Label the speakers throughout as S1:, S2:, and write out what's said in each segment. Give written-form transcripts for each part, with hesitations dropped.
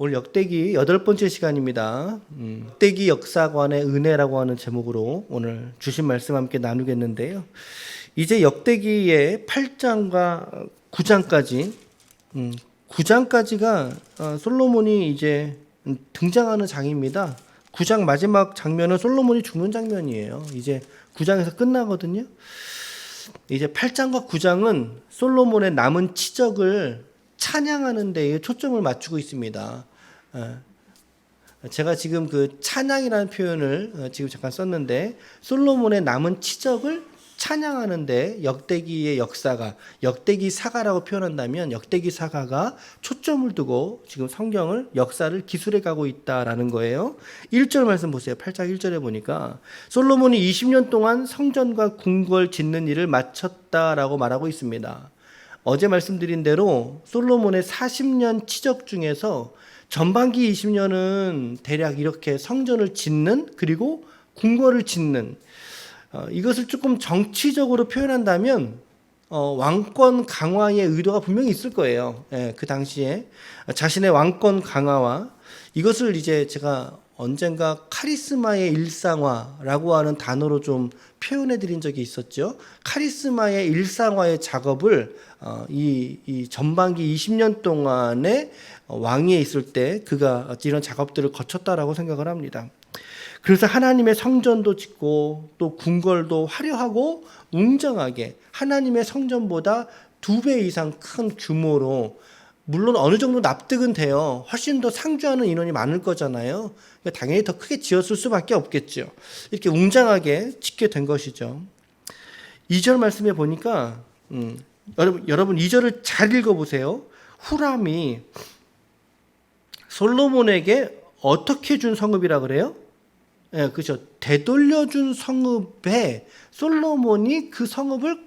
S1: 오늘 역대기 8번째 시간입니다. 역대기 역사관의 은혜라고 하는 제목으로 오늘 주신 말씀 함께 나누겠는데요. 이제 역대기의 8장과 9장까지 9장까지가 솔로몬이 이제 등장하는 장입니다. 9장 마지막 장면은 솔로몬이 죽는 장면이에요. 이제 9장에서 끝나거든요. 이제 8장과 9장은 솔로몬의 남은 치적을 찬양하는 데에 초점을 맞추고 있습니다. 제가 지금 그 찬양이라는 표현을 지금 잠깐 썼는데, 솔로몬의 남은 치적을 찬양하는데 역대기의 역사가, 역대기 사가라고 표현한다면 역대기 사가가 초점을 두고 지금 성경을, 역사를 기술해 가고 있다라는 거예요. 1절 말씀 보세요. 8장 1절에 보니까 솔로몬이 20년 동안 성전과 궁궐 짓는 일을 마쳤다라고 말하고 있습니다. 어제 말씀드린 대로 솔로몬의 40년 치적 중에서 전반기 20년은 대략 이렇게 성전을 짓는, 그리고 궁궐을 짓는, 이것을 조금 정치적으로 표현한다면 왕권 강화의 의도가 분명히 있을 거예요. 그 당시에 자신의 왕권 강화와, 이것을 이제 제가 언젠가 카리스마의 일상화라고 하는 단어로 좀 표현해 드린 적이 있었죠. 카리스마의 일상화의 작업을 이 전반기 20년 동안에 왕위에 있을 때 그가 이런 작업들을 거쳤다라고 생각을 합니다. 그래서 하나님의 성전도 짓고 또 궁궐도 화려하고 웅장하게, 하나님의 성전보다 2배 이상 큰 규모로, 물론 어느 정도 납득은 돼요. 훨씬 더 상주하는 인원이 많을 거잖아요. 그러니까 당연히 더 크게 지었을 수밖에 없겠죠. 이렇게 웅장하게 짓게 된 것이죠. 2절 말씀에 보니까 여러분 2절을 잘 읽어보세요. 후람이 솔로몬에게 어떻게 준 성읍이라 그래요? 그렇죠. 되돌려준 성읍에 솔로몬이 그 성읍을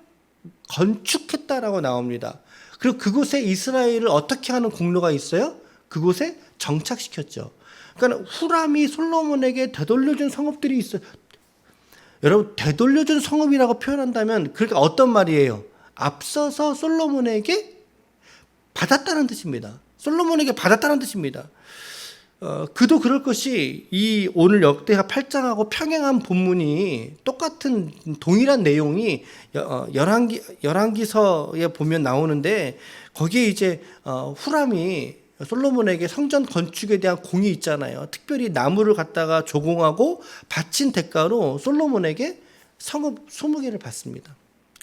S1: 건축했다라고 나옵니다. 그리고 그곳에 이스라엘을 어떻게 하는 공로가 있어요? 그곳에 정착시켰죠. 그러니까 후람이 솔로몬에게 되돌려준 성읍들이 있어요. 여러분, 되돌려준 성읍이라고 표현한다면 그러니까 어떤 말이에요? 앞서서 솔로몬에게 받았다는 뜻입니다. 솔로몬에게 받았다는 뜻입니다. 그도 그럴 것이, 이 오늘 역대하 8장하고 평행한 본문이 똑같은 동일한 내용이 열왕기서에 보면 나오는데, 거기에 이제 후람이 솔로몬에게 성전 건축에 대한 공이 있잖아요. 특별히 나무를 갖다가 조공하고 바친 대가로 솔로몬에게 성읍 20개를 받습니다.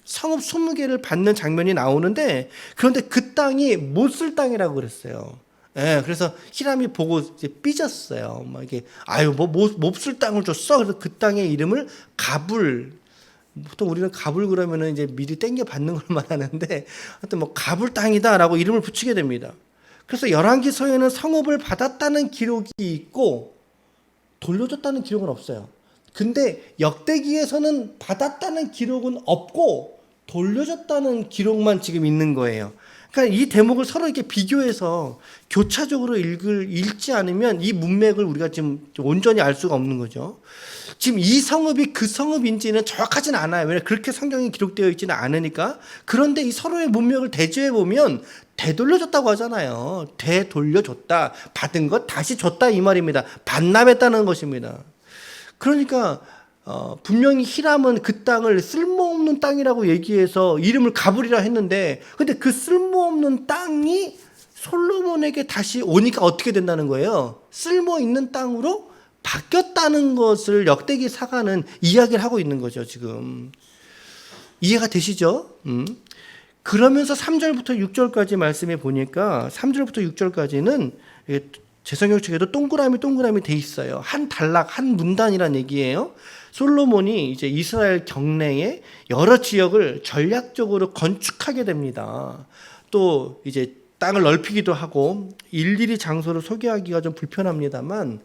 S1: 성읍 20개를 받는 장면이 나오는데, 그런데 그 땅이 못 쓸 땅이라고 그랬어요. 그래서 히람이 보고 이제 삐졌어요. 막 이게, 몹쓸 땅을 줬어. 그래서 그 땅의 이름을 가불. 보통 우리는 가불 그러면은 이제 미리 땡겨 받는 걸 말하는데, 하여튼 뭐 가불 땅이다라고 이름을 붙이게 됩니다. 그래서 열왕기서에는 성읍을 받았다는 기록이 있고 돌려줬다는 기록은 없어요. 근데 역대기에서는 받았다는 기록은 없고 돌려줬다는 기록만 지금 있는 거예요. 그러니까 이 대목을 서로 이렇게 비교해서 교차적으로 읽지 않으면 이 문맥을 우리가 지금 온전히 알 수가 없는 거죠. 지금 이 성읍이 그 성읍인지는 정확하진 않아요. 왜냐하면 그렇게 성경이 기록되어 있지는 않으니까. 그런데 이 서로의 문맥을 대조해 보면 되돌려줬다고 하잖아요. 되돌려줬다. 받은 것 다시 줬다, 이 말입니다. 반납했다는 것입니다. 그러니까 분명히 히람은 그 땅을 쓸모없는 땅이라고 얘기해서 이름을 가불이라 했는데, 근데 그 쓸모없는 땅이 솔로몬에게 다시 오니까 어떻게 된다는 거예요? 쓸모있는 땅으로 바뀌었다는 것을 역대기 사가는 이야기를 하고 있는 거죠. 지금 이해가 되시죠? 그러면서 3절부터 6절까지 말씀해 보니까 3절부터 6절까지는 제 성경책에도 동그라미 돼 있어요. 한 단락, 한 문단이란 얘기예요. 솔로몬이 이제 이스라엘 경내에 여러 지역을 전략적으로 건축하게 됩니다. 또 이제 땅을 넓히기도 하고, 일일이 장소를 소개하기가 좀 불편합니다만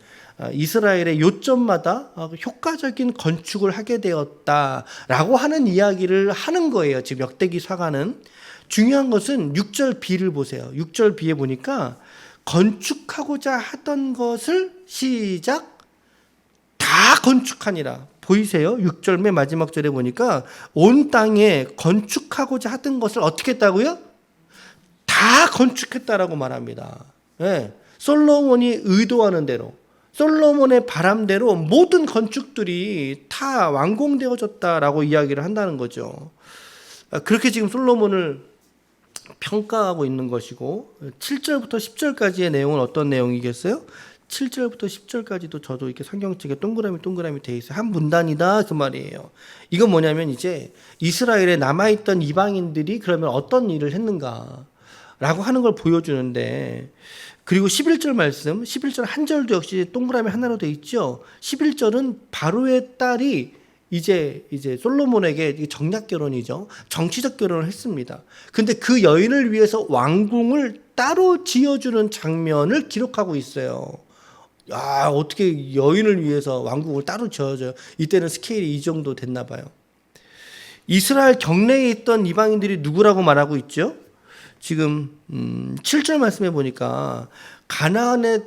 S1: 이스라엘의 요점마다 효과적인 건축을 하게 되었다라고 하는 이야기를 하는 거예요. 지금 역대기 사가는. 중요한 것은 6절 B를 보세요. 6절 B에 보니까 건축하고자 하던 것을 시작 다 건축하니라. 보이세요? 6절 맨 마지막 절에 보니까 온 땅에 건축하고자 하던 것을 어떻게 했다고요? 다 건축했다라고 말합니다. 솔로몬이 의도하는 대로, 솔로몬의 바람대로 모든 건축들이 다 완공되어졌다라고 이야기를 한다는 거죠. 그렇게 지금 솔로몬을 평가하고 있는 것이고, 7절부터 10절까지의 내용은 어떤 내용이겠어요? 7절부터 10절까지도 저도 이렇게 성경책에 동그라미 돼 있어요. 한 문단이다 그 말이에요. 이건 뭐냐면 이제 이스라엘에 남아있던 이방인들이 그러면 어떤 일을 했는가 라고 하는 걸 보여주는데, 그리고 11절 말씀, 11절 한 절도 역시 동그라미 하나로 돼 있죠. 11절은 바로의 딸이 이제 솔로몬에게 정략 결혼이죠. 정치적 결혼을 했습니다. 근데 그 여인을 위해서 왕궁을 따로 지어주는 장면을 기록하고 있어요. 야, 어떻게 여인을 위해서 왕국을 따로 지어줘요? 이때는 스케일이 이 정도 됐나 봐요. 이스라엘 경내에 있던 이방인들이 누구라고 말하고 있죠? 지금 7절 말씀해 보니까 가나안의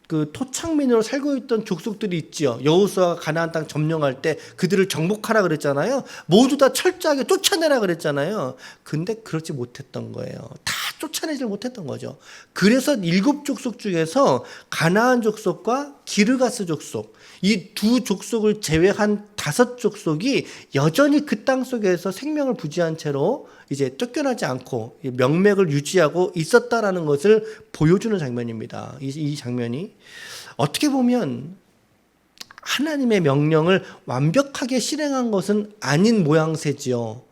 S1: 그 토착민으로 살고 있던 족속들이 있지요. 여호수아가 가나안 땅 점령할 때 그들을 정복하라 그랬잖아요. 모두 다 철저하게 쫓아내라 그랬잖아요. 근데 그렇지 못했던 거예요. 다 쫓아내질 못했던 거죠. 그래서 7족속 중에서 가나안 족속과 기르가스 족속, 이 두 족속을 제외한 5족속이 여전히 그 땅 속에서 생명을 부지한 채로 이제 쫓겨나지 않고 명맥을 유지하고 있었다라는 것을 보여주는 장면입니다. 이 장면이 어떻게 보면 하나님의 명령을 완벽하게 실행한 것은 아닌 모양새지요.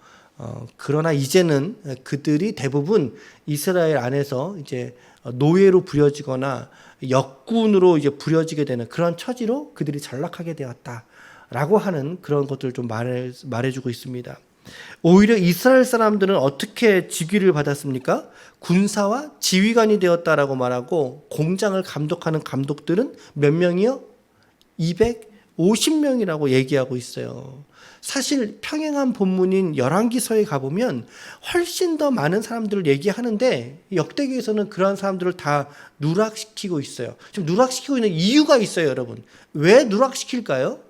S1: 그러나 이제는 그들이 대부분 이스라엘 안에서 이제 노예로 부려지거나 역군으로 이제 부려지게 되는 그런 처지로 그들이 전락하게 되었다라고 하는 그런 것들을 좀 말해주고 있습니다. 오히려 이스라엘 사람들은 어떻게 직위를 받았습니까? 군사와 지휘관이 되었다라고 말하고, 공장을 감독하는 감독들은 몇 명이요? 250명이라고 얘기하고 있어요. 사실 평행한 본문인 열왕기서에 가보면 훨씬 더 많은 사람들을 얘기하는데, 역대기에서는 그러한 사람들을 다 누락시키고 있어요. 지금 누락시키고 있는 이유가 있어요, 여러분. 왜 누락시킬까요?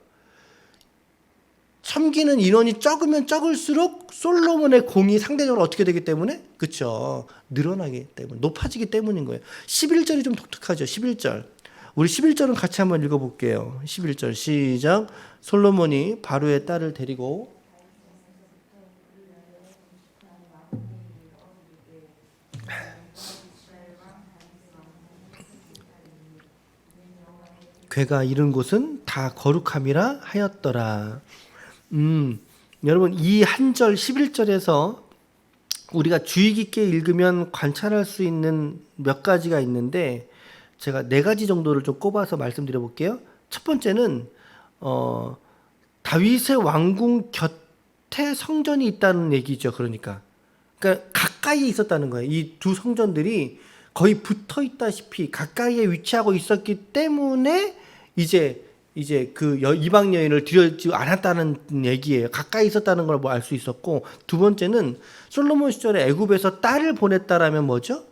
S1: 섬기는 인원이 적으면 적을수록 솔로몬의 공이 상대적으로 어떻게 되기 때문에? 그렇죠. 늘어나기 때문에, 높아지기 때문인 거예요. 11절이 좀 독특하죠. 11절. 우리 11절은 같이 한번 읽어볼게요. 11절 시작. 솔로몬이 바로의 딸을 데리고 괴가 이른 곳은 다 거룩함이라 하였더라. 여러분, 이 한 절 11절에서 우리가 주의 깊게 읽으면 관찰할 수 있는 몇 가지가 있는데, 제가 4가지 정도를 좀 꼽아서 말씀드려 볼게요. 첫 번째는 다윗의 왕궁 곁에 성전이 있다는 얘기죠. 그러니까 가까이에 있었다는 거예요. 이 두 성전들이 거의 붙어 있다시피 가까이에 위치하고 있었기 때문에 이제 그 이방 여인을 들여지 않았다는 얘기예요. 가까이 있었다는 걸 뭐 알 수 있었고, 두 번째는 솔로몬 시절에 애굽에서 딸을 보냈다라면 뭐죠?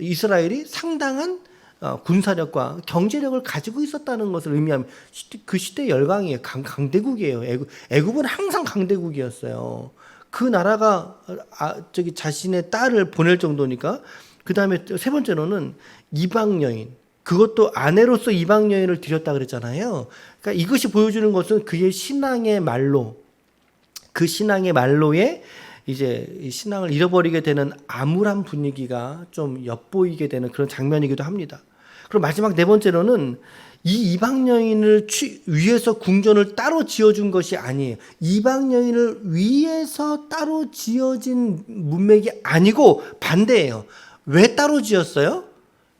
S1: 이스라엘이 상당한 군사력과 경제력을 가지고 있었다는 것을 의미하면, 그 시대 열강이에요. 강대국이에요. 애굽은 항상 강대국이었어요. 그 나라가 자신의 딸을 보낼 정도니까. 그 다음에 세 번째로는 이방 여인, 그것도 아내로서 이방 여인을 들였다 그랬잖아요. 그러니까 이것이 보여주는 것은 그의 신앙의 말로, 그 신앙의 말로에 이제 신앙을 잃어버리게 되는 암울한 분위기가 좀 엿보이게 되는 그런 장면이기도 합니다. 그리고 마지막 4번째로는 이 이방 여인을 위해서 궁전을 따로 지어준 것이 아니에요. 이방 여인을 위해서 따로 지어진 문맥이 아니고 반대예요. 왜 따로 지었어요?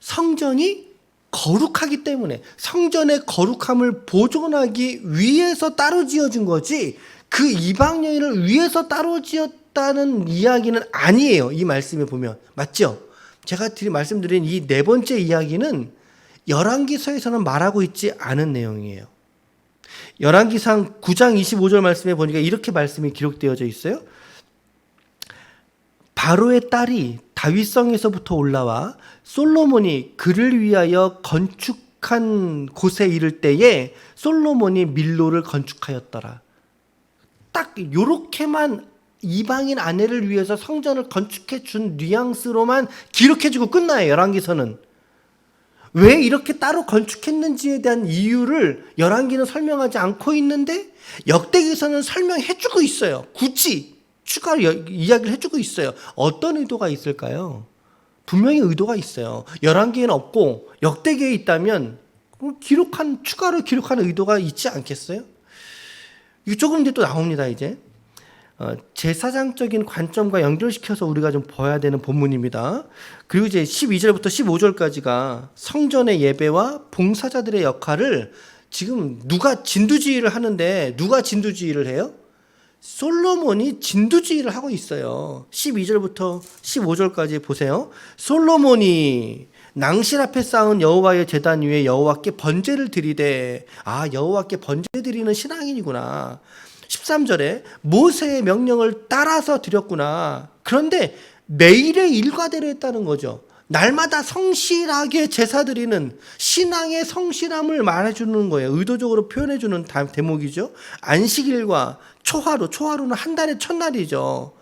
S1: 성전이 거룩하기 때문에, 성전의 거룩함을 보존하기 위해서 따로 지어준 거지, 그 이방 여인을 위해서 따로 지었다는 이야기는 아니에요. 이 말씀에 보면. 맞죠? 제가 말씀드린 이 4번째 이야기는 열왕기서에서는 말하고 있지 않은 내용이에요. 열왕기상 9장 25절 말씀에 보니까 이렇게 말씀이 기록되어져 있어요. 바로의 딸이 다윗성에서부터 올라와 솔로몬이 그를 위하여 건축한 곳에 이를 때에 솔로몬이 밀로를 건축하였더라. 딱 요렇게만 이방인 아내를 위해서 성전을 건축해 준 뉘앙스로만 기록해 주고 끝나요. 열왕기서는. 왜 이렇게 따로 건축했는지에 대한 이유를 열왕기는 설명하지 않고 있는데 역대기에서는 설명해주고 있어요. 굳이 추가로 이야기를 해주고 있어요. 어떤 의도가 있을까요? 분명히 의도가 있어요. 열왕기에는 없고 역대기에 있다면 추가로 기록한 의도가 있지 않겠어요? 이거 조금 뒤에 또 나옵니다. 이제 제사장적인 관점과 연결시켜서 우리가 좀 봐야 되는 본문입니다. 그리고 이제 12절부터 15절까지가 성전의 예배와 봉사자들의 역할을 지금 누가 진두지휘를 하는데 누가 진두지휘를 해요? 솔로몬이 진두지휘를 하고 있어요. 12절부터 15절까지 보세요. 솔로몬이 낭실 앞에 쌓은 여호와의 제단 위에 여호와께 번제를 드리되, 여호와께 번제 드리는 신앙인이구나. 13절에 모세의 명령을 따라서 드렸구나. 그런데 매일의 일과대로 했다는 거죠. 날마다 성실하게 제사 드리는 신앙의 성실함을 말해주는 거예요. 의도적으로 표현해주는 대목이죠. 안식일과 초하루는 한 달의 첫날이죠.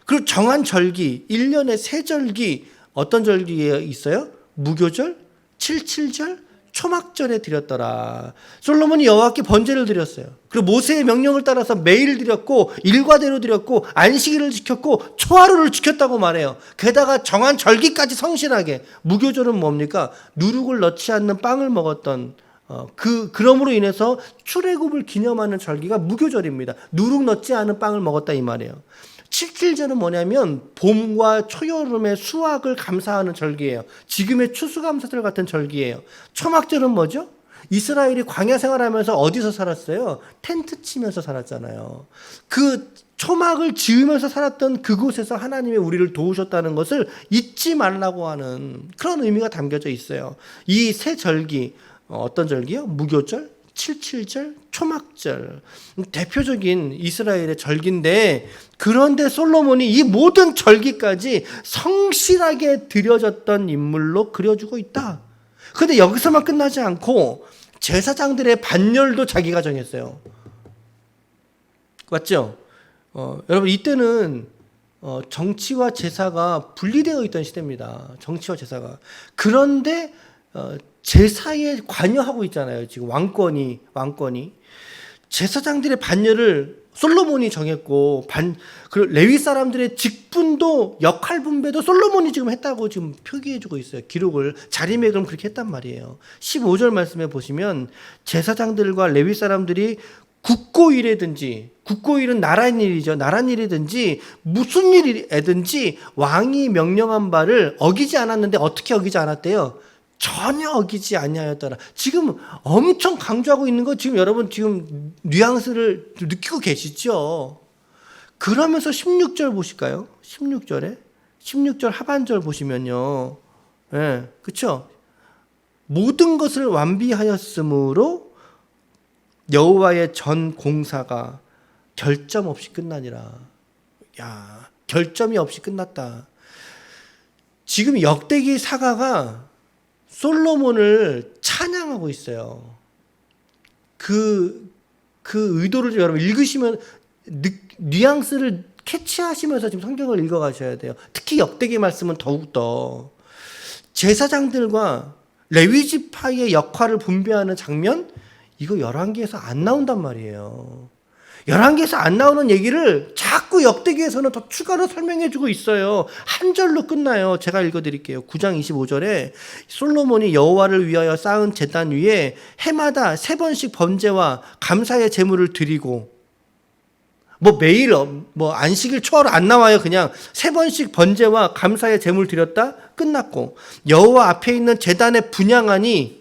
S1: 그리고 정한 절기, 1년에 세 절기, 어떤 절기에 있어요? 무교절, 칠칠절, 초막절에 드렸더라. 솔로몬이 여호와께 번제를 드렸어요. 그리고 모세의 명령을 따라서 매일 드렸고 일과대로 드렸고 안식일을 지켰고 초하루를 지켰다고 말해요. 게다가 정한 절기까지 성실하게. 무교절은 뭡니까? 누룩을 넣지 않는 빵을 먹었던 그럼으로 인해서 출애굽을 기념하는 절기가 무교절입니다. 누룩 넣지 않은 빵을 먹었다 이 말이에요. 칠칠절은 뭐냐면 봄과 초여름의 수확을 감사하는 절기예요. 지금의 추수감사절 같은 절기예요. 초막절은 뭐죠? 이스라엘이 광야 생활하면서 어디서 살았어요? 텐트 치면서 살았잖아요. 그 초막을 지으면서 살았던 그곳에서 하나님이 우리를 도우셨다는 것을 잊지 말라고 하는 그런 의미가 담겨져 있어요. 이 세 절기, 어떤 절기요? 무교절, 칠칠절, 초막절, 대표적인 이스라엘의 절기인데, 그런데 솔로몬이 이 모든 절기까지 성실하게 드려졌던 인물로 그려주고 있다. 그런데 여기서만 끝나지 않고 제사장들의 반열도 자기가 정했어요. 맞죠? 여러분, 이때는 정치와 제사가 분리되어 있던 시대입니다. 정치와 제사가. 그런데 제사에 관여하고 있잖아요. 지금 왕권이 제사장들의 반열을 솔로몬이 정했고, 그리고 레위 사람들의 직분도 역할 분배도 솔로몬이 지금 했다고 지금 표기해주고 있어요. 기록을 자리매김 그렇게 했단 말이에요. 15절 말씀에 보시면 제사장들과 레위 사람들이 국고일은 나란 일이죠. 나란 일이든지 무슨 일이든지 왕이 명령한 바를 어기지 않았는데 어떻게 어기지 않았대요? 전혀 어기지 아니하였더라. 지금 엄청 강조하고 있는 거 지금 여러분 지금 뉘앙스를 느끼고 계시죠? 그러면서 16절 보실까요? 16절 하반절 보시면요. 예, 그쵸? 모든 것을 완비하였으므로 여호와의 전 공사가 결점 없이 끝나니라. 야, 결점이 없이 끝났다. 지금 역대기 사가가 솔로몬을 찬양하고 있어요. 그 의도를 여러분 읽으시면 뉘앙스를 캐치하시면서 지금 성경을 읽어가셔야 돼요. 특히 역대기 말씀은 더욱더 제사장들과 레위 지파의 역할을 분배하는 장면, 이거 열왕기에서 안 나온단 말이에요. 열왕기에서 안 나오는 얘기를 자꾸 역대기에서는 더 추가로 설명해주고 있어요. 한 절로 끝나요. 제가 읽어드릴게요. 9장 25절에 솔로몬이 여호와를 위하여 쌓은 제단 위에 해마다 3번씩 번제와 감사의 제물을 드리고, 매일 안식일 초하루 안 나와요. 그냥 3번씩 번제와 감사의 제물 드렸다 끝났고, 여호와 앞에 있는 제단의 분향하니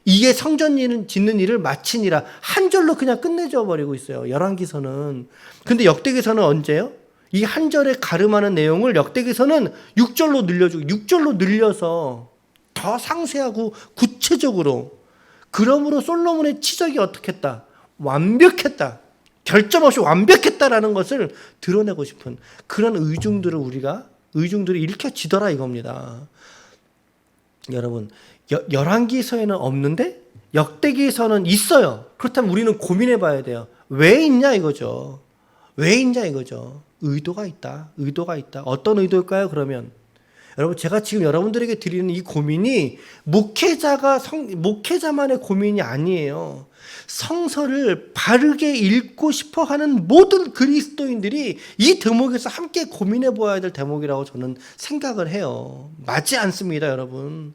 S1: 이게 성전 짓는 일을 마치니라. 한 절로 그냥 끝내줘 버리고 있어요. 열왕기서는. 근데 역대기서는 언제요? 이 한 절에 가름하는 내용을 역대기서는 6절로 늘려주고 6절로 늘려서 더 상세하고 구체적으로, 그러므로 솔로몬의 치적이 어떻게 했다? 완벽했다. 결점 없이 완벽했다라는 것을 드러내고 싶은 그런 의중들이 읽혀지더라 이겁니다. 여러분, 열왕기서에는 없는데 역대기서는 있어요. 그렇다면 우리는 고민해 봐야 돼요. 왜 있냐 이거죠. 의도가 있다. 어떤 의도일까요? 그러면 여러분, 제가 지금 여러분들에게 드리는 이 고민이 목회자만의 고민이 아니에요. 성서를 바르게 읽고 싶어 하는 모든 그리스도인들이 이 대목에서 함께 고민해 보아야 될 대목이라고 저는 생각을 해요. 맞지 않습니다, 여러분.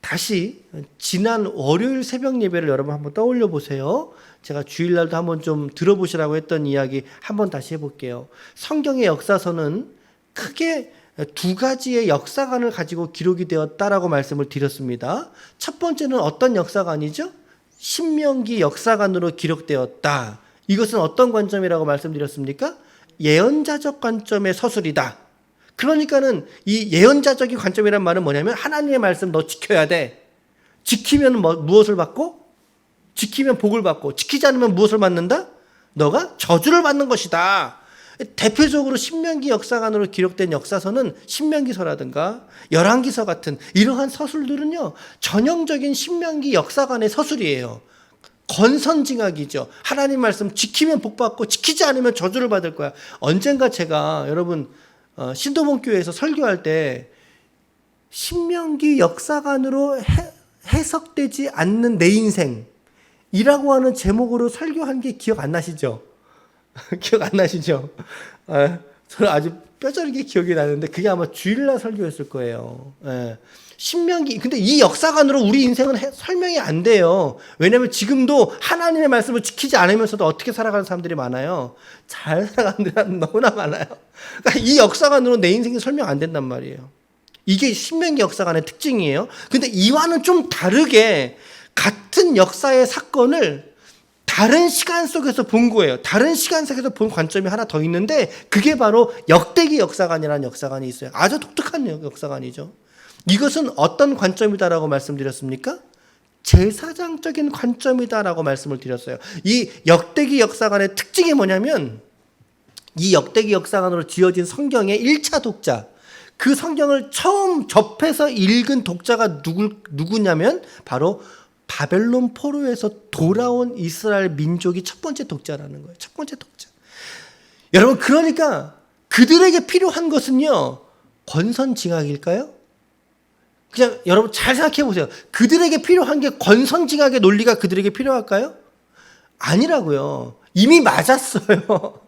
S1: 다시 지난 월요일 새벽 예배를 여러분 한번 떠올려 보세요. 제가 주일날도 한번 좀 들어보시라고 했던 이야기 한번 다시 해볼게요. 성경의 역사서는 크게 두 가지의 역사관을 가지고 기록이 되었다라고 말씀을 드렸습니다. 첫 번째는 어떤 역사관이죠? 신명기 역사관으로 기록되었다. 이것은 어떤 관점이라고 말씀드렸습니까? 예언자적 관점의 서술이다. 그러니까는 이 예언자적인 관점이란 말은 뭐냐면 하나님의 말씀 너 지켜야 돼. 지키면 무엇을 받고? 지키면 복을 받고, 지키지 않으면 무엇을 받는다? 너가 저주를 받는 것이다. 대표적으로 신명기 역사관으로 기록된 역사서는 신명기서라든가 열왕기서 같은 이러한 서술들은요, 전형적인 신명기 역사관의 서술이에요. 권선징악이죠. 하나님 말씀 지키면 복 받고 지키지 않으면 저주를 받을 거야. 언젠가 제가 여러분 신도봉 교회에서 설교할 때 신명기 역사관으로 해석되지 않는 내 인생이라고 하는 제목으로 설교한 게 기억 안 나시죠? 기억 안 나시죠? 저는 아주 뼈저리게 기억이 나는데 그게 아마 주일날 설교였을 거예요. 신명기, 근데 이 역사관으로 우리 인생은 설명이 안 돼요. 왜냐하면 지금도 하나님의 말씀을 지키지 않으면서도 어떻게 살아가는 사람들이 많아요. 잘 살아가는 사람은 너무나 많아요. 그러니까 이 역사관으로 내 인생이 설명 안 된단 말이에요. 이게 신명기 역사관의 특징이에요. 근데 이와는 좀 다르게 같은 역사의 사건을 다른 시간 속에서 본 거예요. 다른 시간 속에서 본 관점이 하나 더 있는데 그게 바로 역대기 역사관이라는 역사관이 있어요. 아주 독특한 역사관이죠. 이것은 어떤 관점이다라고 말씀드렸습니까? 제사장적인 관점이다라고 말씀을 드렸어요. 이 역대기 역사관의 특징이 뭐냐면 이 역대기 역사관으로 지어진 성경의 1차 독자, 그 성경을 처음 접해서 읽은 독자가 누구냐면 바로 바벨론 포로에서 돌아온 이스라엘 민족이 첫 번째 독자라는 거예요. 첫 번째 독자. 여러분, 그러니까 그들에게 필요한 것은요, 권선징악일까요? 그냥 여러분 잘 생각해 보세요. 그들에게 필요한 게 권선징악의 논리가 그들에게 필요할까요? 아니라고요. 이미 맞았어요.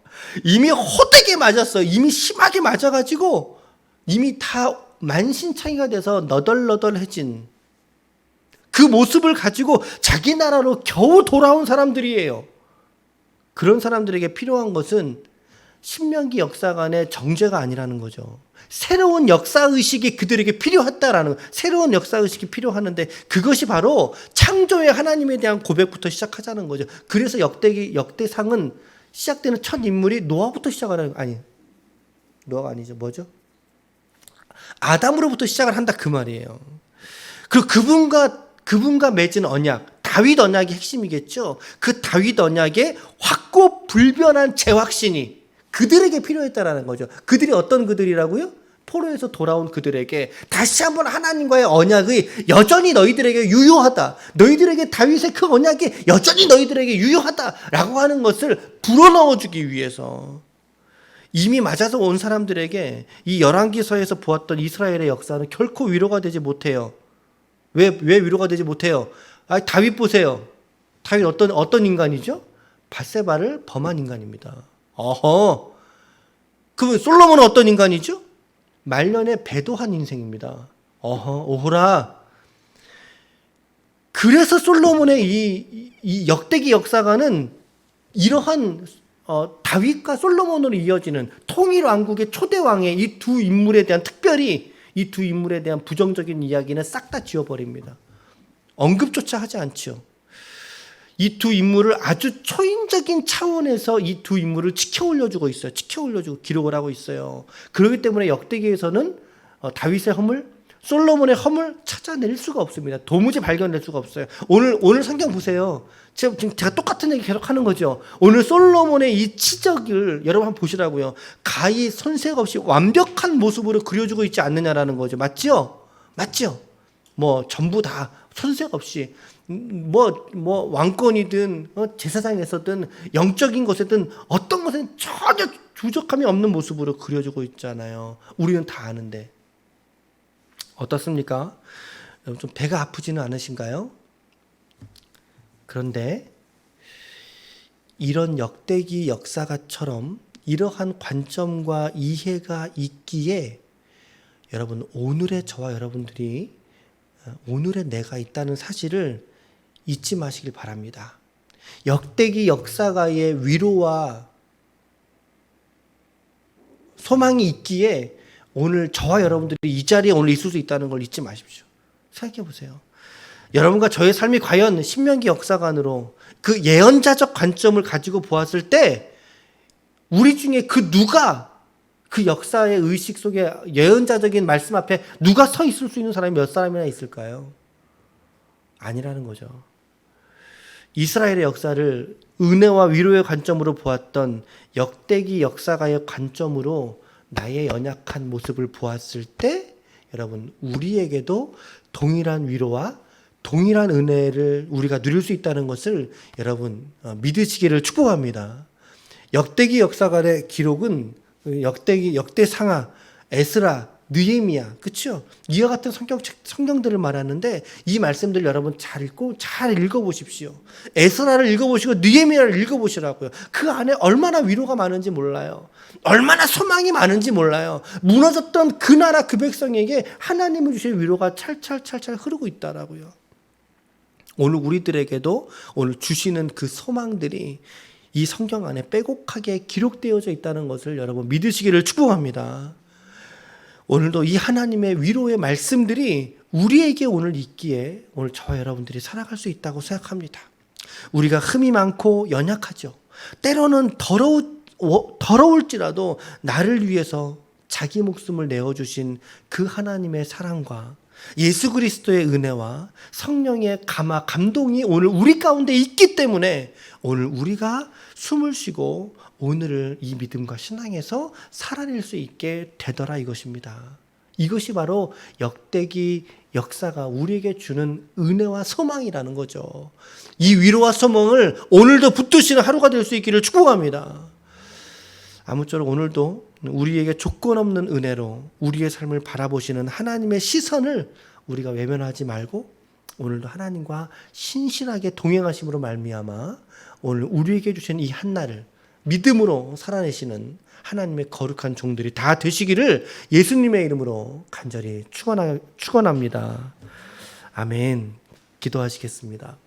S1: 이미 호되게 맞았어요. 이미 심하게 맞아가지고 이미 다 만신창이가 돼서 너덜너덜해진 그 모습을 가지고 자기 나라로 겨우 돌아온 사람들이에요. 그런 사람들에게 필요한 것은 신명기 역사관의 정죄가 아니라는 거죠. 새로운 역사의식이 그들에게 필요했다라는, 새로운 역사의식이 필요하는데 그것이 바로 창조의 하나님에 대한 고백부터 시작하자는 거죠. 그래서 역대상은 시작되는 첫 인물이 노아부터 시작하는, 아니, 노아가 아니죠. 뭐죠? 아담으로부터 시작을 한다 그 말이에요. 그리고 그분과 맺은 언약, 다윗 언약이 핵심이겠죠. 그 다윗 언약의 확고 불변한 재확신이 그들에게 필요했다라는 거죠. 그들이 어떤 그들이라고요? 포로에서 돌아온 그들에게 다시 한번 하나님과의 언약이 여전히 너희들에게 유효하다. 너희들에게 다윗의 그 언약이 여전히 너희들에게 유효하다라고 하는 것을 불어넣어주기 위해서 이미 맞아서 온 사람들에게 이 열왕기서에서 보았던 이스라엘의 역사는 결코 위로가 되지 못해요. 왜 위로가 되지 못해요? 다윗 보세요. 다윗 어떤 인간이죠? 밧세바를 범한 인간입니다. 그럼 솔로몬은 어떤 인간이죠? 말년에 배도한 인생입니다. 오호라. 그래서 솔로몬의 이 역대기 역사가는 이러한 다윗과 솔로몬으로 이어지는 통일 왕국의 초대 왕의 이 두 인물에 대한, 특별히 이 두 인물에 대한 부정적인 이야기는 싹 다 지워버립니다. 언급조차 하지 않죠. 이 두 인물을 아주 초인적인 차원에서 이 두 인물을 지켜 올려주고 있어요. 지켜 올려주고 기록을 하고 있어요. 그렇기 때문에 역대기에서는 다윗의 허물, 솔로몬의 허물 찾아낼 수가 없습니다. 도무지 발견될 수가 없어요. 오늘 성경 보세요. 지금 제가 똑같은 얘기 계속 하는 거죠. 오늘 솔로몬의 이 치적을 여러분 한번 보시라고요. 가히 손색 없이 완벽한 모습으로 그려주고 있지 않느냐라는 거죠. 맞죠? 맞죠? 전부 다 손색 없이 왕권이든 제사장에서든 영적인 것이든 어떤 것은 전혀 부족함이 없는 모습으로 그려주고 있잖아요. 우리는 다 아는데. 어떻습니까? 여러분 좀 배가 아프지는 않으신가요? 그런데 이런 역대기 역사가처럼 이러한 관점과 이해가 있기에 여러분 오늘의 저와 여러분들이 오늘의 내가 있다는 사실을 잊지 마시길 바랍니다. 역대기 역사가의 위로와 소망이 있기에 오늘 저와 여러분들이 이 자리에 오늘 있을 수 있다는 걸 잊지 마십시오. 생각해 보세요. 여러분과 저의 삶이 과연 신명기 역사관으로 그 예언자적 관점을 가지고 보았을 때 우리 중에 그 누가 그 역사의 의식 속에 예언자적인 말씀 앞에 누가 서 있을 수 있는 사람이 몇 사람이나 있을까요? 아니라는 거죠. 이스라엘의 역사를 은혜와 위로의 관점으로 보았던 역대기 역사가의 관점으로 나의 연약한 모습을 보았을 때 여러분 우리에게도 동일한 위로와 동일한 은혜를 우리가 누릴 수 있다는 것을 여러분 믿으시기를 축복합니다. 역대기 역사가의 기록은 역대상하, 에스라, 느헤미야, 그렇죠? 이와 같은 성경들을 말하는데 이 말씀들 여러분 잘 읽고 잘 읽어보십시오. 에스라를 읽어보시고 느헤미야를 읽어보시라고요. 그 안에 얼마나 위로가 많은지 몰라요. 얼마나 소망이 많은지 몰라요. 무너졌던 그 나라 그 백성에게 하나님을 주신 위로가 찰찰 흐르고 있다라고요. 오늘 우리들에게도 오늘 주시는 그 소망들이 이 성경 안에 빼곡하게 기록되어져 있다는 것을 여러분 믿으시기를 축복합니다. 오늘도 이 하나님의 위로의 말씀들이 우리에게 오늘 있기에 오늘 저와 여러분들이 살아갈 수 있다고 생각합니다. 우리가 흠이 많고 연약하죠. 때로는 더러울지라도 나를 위해서 자기 목숨을 내어주신 그 하나님의 사랑과 예수 그리스도의 은혜와 성령의 감동이 오늘 우리 가운데 있기 때문에 오늘 우리가 숨을 쉬고 오늘을 이 믿음과 신앙에서 살아낼 수 있게 되더라 이것입니다. 이것이 바로 역대기 역사가 우리에게 주는 은혜와 소망이라는 거죠. 이 위로와 소망을 오늘도 붙드시는 하루가 될 수 있기를 축복합니다. 아무쪼록 오늘도 우리에게 조건 없는 은혜로 우리의 삶을 바라보시는 하나님의 시선을 우리가 외면하지 말고 오늘도 하나님과 신실하게 동행하심으로 말미암아 오늘 우리에게 주신 이 한날을 믿음으로 살아내시는 하나님의 거룩한 종들이 다 되시기를 예수님의 이름으로 간절히 축원합니다. 아멘. 기도하시겠습니다.